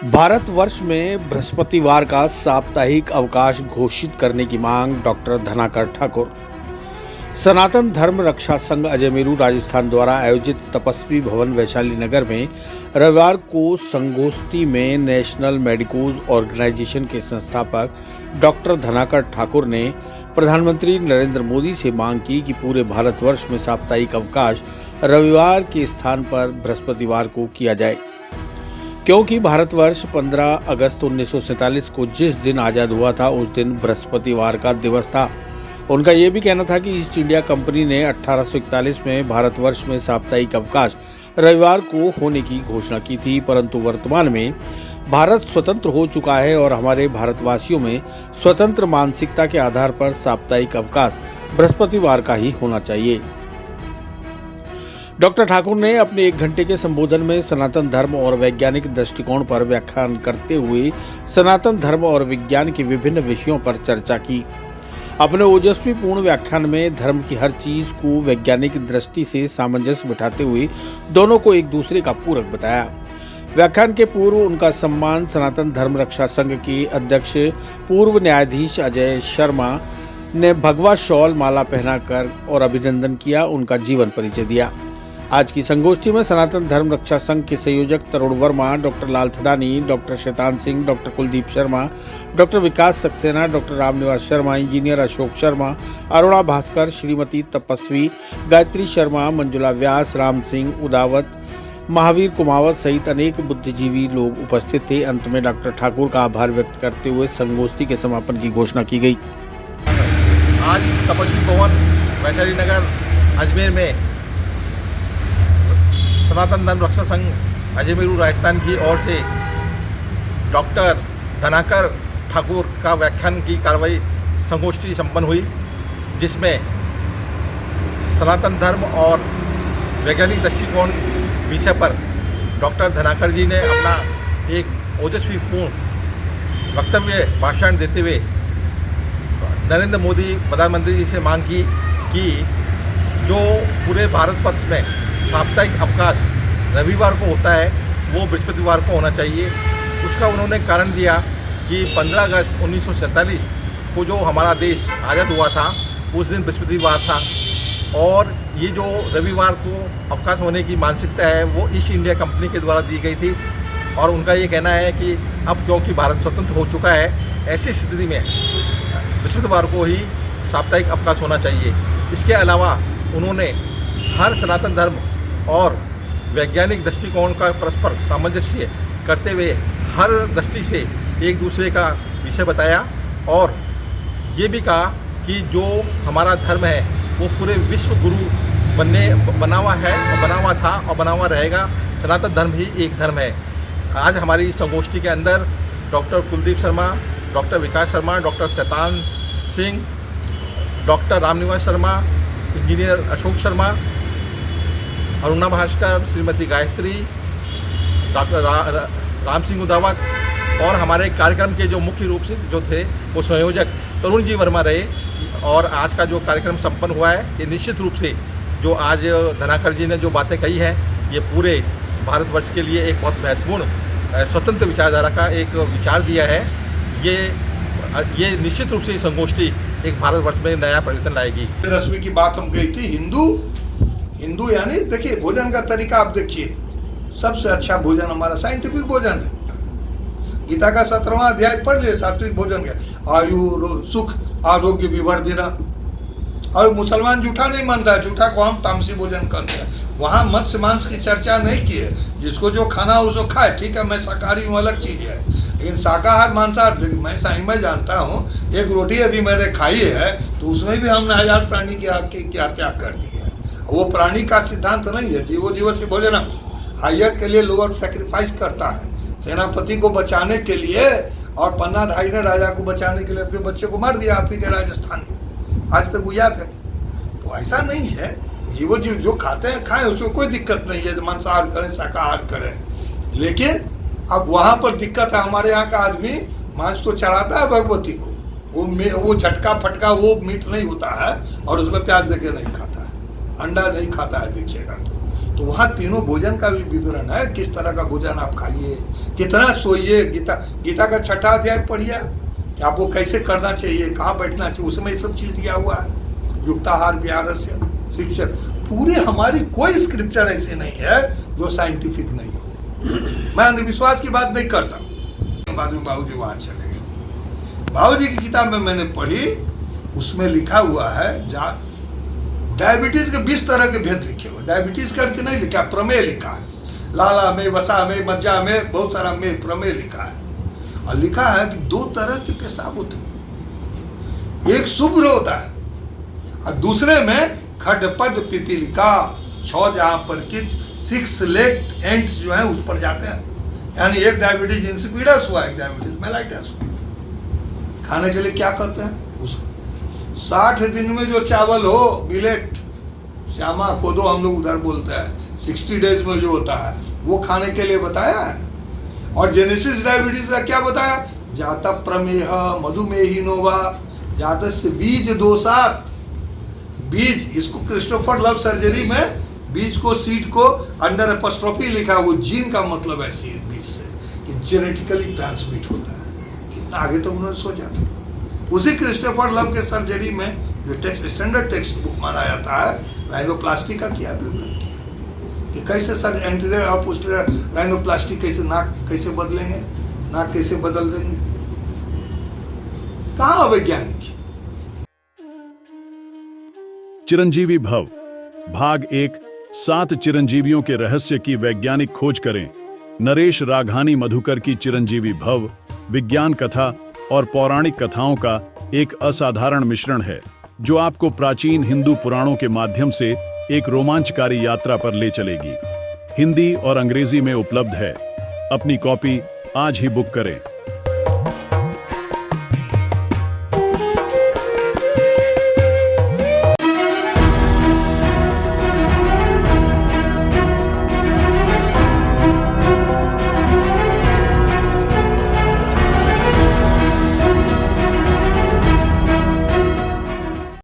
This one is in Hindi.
भारतवर्ष में बृहस्पतिवार का साप्ताहिक अवकाश घोषित करने की मांग डॉक्टर धनाकर ठाकुर। सनातन धर्म रक्षा संघ अजमेरू राजस्थान द्वारा आयोजित तपस्वी भवन वैशाली नगर में रविवार को संगोष्ठी में नेशनल मेडिकोज ऑर्गेनाइजेशन के संस्थापक डॉक्टर धनाकर ठाकुर ने प्रधानमंत्री नरेंद्र मोदी से मांग की कि पूरे भारतवर्ष में साप्ताहिक अवकाश रविवार के स्थान पर बृहस्पतिवार को किया जाए, क्योंकि भारतवर्ष 15 अगस्त 1947 को जिस दिन आज़ाद हुआ था उस दिन बृहस्पतिवार का दिवस था। उनका ये भी कहना था कि ईस्ट इंडिया कंपनी ने 1841 में भारतवर्ष में साप्ताहिक अवकाश रविवार को होने की घोषणा की थी, परंतु वर्तमान में भारत स्वतंत्र हो चुका है और हमारे भारतवासियों में स्वतंत्र मानसिकता के आधार पर साप्ताहिक अवकाश बृहस्पतिवार का ही होना चाहिए। डॉक्टर ठाकुर ने अपने 1 घंटे के संबोधन में सनातन धर्म और वैज्ञानिक दृष्टिकोण पर व्याख्यान करते हुए सनातन धर्म और विज्ञान के विभिन्न विषयों पर चर्चा की। अपने ओजस्वी पूर्ण व्याख्यान में धर्म की हर चीज को वैज्ञानिक दृष्टि से सामंजस्य बिठाते हुए दोनों को एक दूसरे का पूरक बताया। व्याख्यान के पूर्व उनका सम्मान सनातन धर्म रक्षा संघ के अध्यक्ष पूर्व न्यायाधीश अजय शर्मा ने भगवा शॉल माला पहनाकर और अभिनंदन किया, उनका जीवन परिचय दिया। आज की संगोष्ठी में सनातन धर्म रक्षा संघ के संयोजक तरुण वर्मा, डॉक्टर लाल Thadani, doctor Shaitan Singh, doctor Kuldeep Sharma, doctor विकास सक्सेना, डॉक्टर रामनिवास शर्मा, इंजीनियर अशोक शर्मा, अरुणा भास्कर, श्रीमती तपस्वी, गायत्री शर्मा, मंजुला व्यास, राम सिंह उदावत, महावीर कुमावत सहित अनेक बुद्धिजीवी लोग उपस्थित थे। अंत में डॉक्टर ठाकुर का आभार व्यक्त करते हुए संगोष्ठी के समापन की घोषणा की गई। आज तपस्वी भवन वैशाली नगर अजमेर में सनातन धर्म रक्षा संघ अजमेरू राजस्थान की ओर से डॉक्टर धनाकर ठाकुर का व्याख्यान की कार्रवाई संगोष्ठी संपन्न हुई, जिसमें सनातन धर्म और वैज्ञानिक दृष्टिकोण विषय पर डॉक्टर धनाकर जी ने अपना एक ओजस्वी पूर्ण वक्तव्य भाषण देते हुए नरेंद्र मोदी प्रधानमंत्री जी से मांग की कि जो पूरे भारतवर्ष में साप्ताहिक अवकाश रविवार को होता है वो बृहस्पतिवार को होना चाहिए। उसका उन्होंने कारण दिया कि 15 अगस्त 1947 को जो हमारा देश आज़ाद हुआ था उस दिन बृहस्पतिवार था, और ये जो रविवार को अवकाश होने की मानसिकता है वो ईस्ट इंडिया कंपनी के द्वारा दी गई थी। और उनका ये कहना है कि अब क्योंकि भारत स्वतंत्र हो चुका है, ऐसी स्थिति में बृहस्पतिवार को ही साप्ताहिक अवकाश होना चाहिए। इसके अलावा उन्होंने हर सनातन धर्म और वैज्ञानिक दृष्टिकोण का परस्पर सामंजस्य करते हुए हर दृष्टि से एक दूसरे का विषय बताया, और ये भी कहा कि जो हमारा धर्म है वो पूरे विश्व गुरु बना हुआ है और बना हुआ था और बना हुआ रहेगा। सनातन धर्म ही एक धर्म है। आज हमारी संगोष्ठी के अंदर डॉक्टर कुलदीप शर्मा, डॉक्टर विकास Sharma, doctor Shaitan Singh, doctor Ramniwas Sharma, engineer Ashok Sharma, Aruna Bhaskar, Shrimati Gayatri, doctor Ram Singh Udawat और हमारे कार्यक्रम के जो मुख्य रूप से जो थे वो संयोजक तरुण जी वर्मा रहे। और आज का जो कार्यक्रम संपन्न हुआ है ये निश्चित रूप से जो आज धनाकर जी ने जो बातें कही है ये पूरे भारतवर्ष के लिए एक बहुत महत्वपूर्ण स्वतंत्र विचारधारा का एक विचार दिया है। ये निश्चित रूप से संगोष्ठी एक भारतवर्ष में नया परिवर्तन लाएगी। रश्मि की बात हम गई थी, हिंदू यानी देखिए भोजन का तरीका आप देखिए, सबसे अच्छा भोजन हमारा साइंटिफिक भोजन है। गीता का 17वां अध्याय पढ़ लिए, सात्विक भोजन का आयु सुख आरोग्य विवर्धना। और मुसलमान जूठा नहीं मानता है, जूठा को हम तामसी भोजन करते हैं। वहाँ मत्स्य मांस की चर्चा नहीं की है, जिसको जो खाना हो उसको खाए, ठीक है। मैं शाकाहारी हूँ, अलग चीज है, लेकिन शाकाहार मांसाहार मैं जानता हूँ एक रोटी यदि मैंने खाई है तो उसमें भी हमने 1000 प्राणी की क्या त्याग कर दी है। वो प्राणी का सिद्धांत नहीं है, जीवो जीव से भोजन हायर के लिए लोअर सेक्रीफाइस करता है। सेनापति को बचाने के लिए और पन्नाधारी ने राजा को बचाने के लिए अपने बच्चे को मार दिया आप ही के राजस्थान में, आज तक गुजरात है। तो ऐसा नहीं है, जीवो जीव जो खाते हैं खाएं, उसमें कोई दिक्कत नहीं है, मांसाहार करें शाकाहार करें। लेकिन अब वहाँ पर दिक्कत है, हमारे यहाँ का आदमी मांस तो चढ़ाता है भगवती को, वो झटका फटका वो मीट नहीं होता है और उसमें प्याज देके नहीं खाता है, अंडा नहीं खाता है देखिएगा तो वहाँ तीनों भोजन का भी विवरण है, किस तरह का भोजन आप खाइए, कितना सोइए। गीता का 6ठा अध्याय पढ़िए कि आपको कैसे करना चाहिए, कहाँ बैठना चाहिए, उसमें ये सब चीज दिया हुआ है। युक्ताहार विहारस्य शिक्षक, पूरे हमारी कोई स्क्रिप्चर ऐसे नहीं है जो साइंटिफिक नहीं हो। मैं अंधविश्वास की बात नहीं करता। बाद में बाबूजी वहां चले गए। बाबूजी की किताब में मैंने पढ़ी, उसमें लिखा हुआ है डायबिटीज के 20 तरह के भेद लिखे हुए। डायबिटीज करके नहीं लिखा, प्रमेय लिखा है। लाला में, वसा में, मज्जा में, बहुत सारा में प्रमेय लिखा है। और लिखा है कि 2 तरह के पेशाब होते हैं, एक शुभ्र होता है और दूसरे में खडपद पिपीलिका, 6 जहां पर कि 6 लेग एंड्स जो है उस पर जाते हैं। यानी एक डायबिटीज इंसिपिडस हुआ, एक डायबिटीज मेलाइटस हुआ। खाने के लिए क्या करते हैं उसको 60 दिन में जो चावल हो, मिलेट, श्यामा, कोदो हम लोग उधर बोलते हैं, 60 डेज में जो होता है वो खाने के लिए बताया है। और जेनेसिस डायबिटीज का क्या बताया, जाता प्रमेह मधुमेहिनो वा जातस्य बीज दोषात। बीज, इसको क्रिस्टोफर लव सर्जरी में बीज को, सीड को अंडर एपोस्ट्रोफी लिखा, वो जीन का मतलब है सीड, बीज से कि जेनेटिकली ट्रांसमिट होता है। कितना आगे तो उन्होंने सोचा था। उसी क्रिस्टोफर लव के सर्जरी में जो टेक्स्ट स्टैंडर्ड टेक्स्ट बुक माना जाता है, राइनोप्लास्टी का किया विवरण किया कि कैसे सर एंटीरियर और पोस्टीरियर राइनोप्लास्टी, कैसे नाक कैसे बदलेंगे, नाक कैसे बदल देंगे। कहाँ वैज्ञानिक। चिरंजीवी भव भाग 1, 7 चिरंजीवियों के रहस्य की वैज्ञानिक खोज करें। नरेश राघानी मधुकर की चिरंजीवी भव विज्ञान कथा और पौराणिक कथाओं का एक असाधारण मिश्रण है जो आपको प्राचीन हिंदू पुराणों के माध्यम से एक रोमांचकारी यात्रा पर ले चलेगी। हिंदी और अंग्रेजी में उपलब्ध है। अपनी कॉपी आज ही बुक करें।